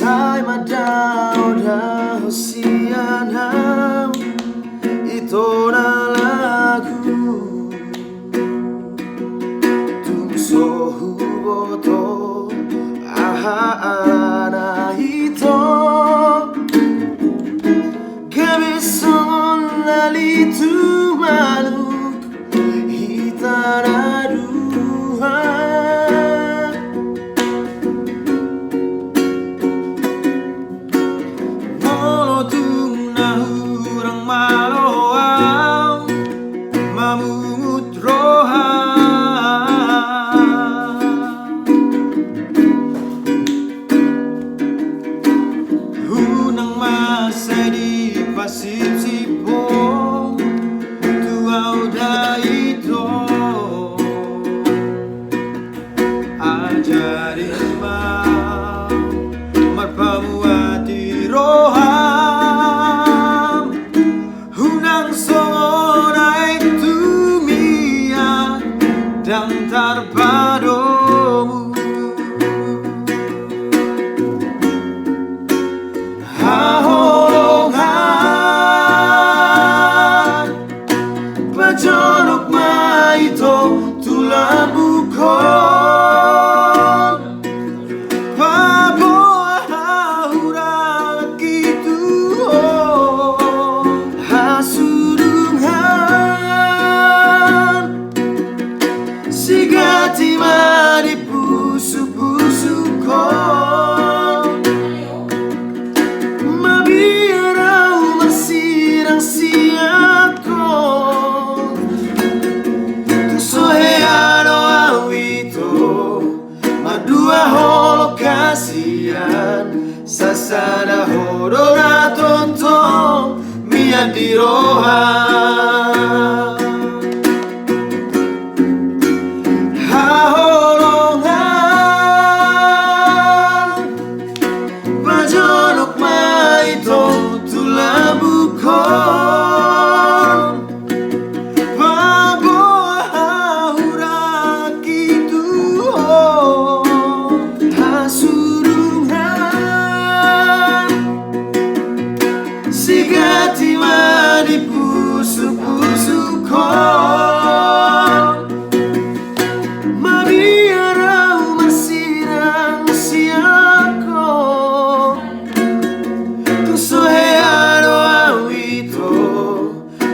sai madao da hosiana ito na lagu tungso huboto ahana ito gabison lalitu maluk hitaraduhan Sip-sipong tuaw da ito ajarin marpamuati roham hunang songon ay tumia dan tarpadomu Pajonok maito tulabukon paboahura gitu hasurungan sigati mari pusu-pusukon mabirau masirang siako holo kasihan sasana hodora tonton mia diroha haholongan pajonok maito tulabukon paboahura gitu sigati mani pusu-pusukon mabiarau masirang siako tusoheano awito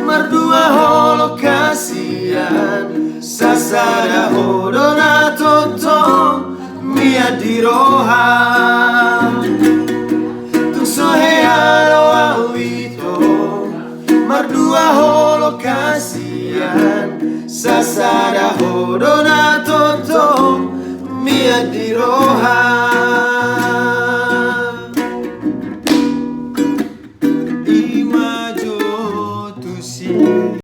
mardua holo kasihan sasada hodona toto mia diroha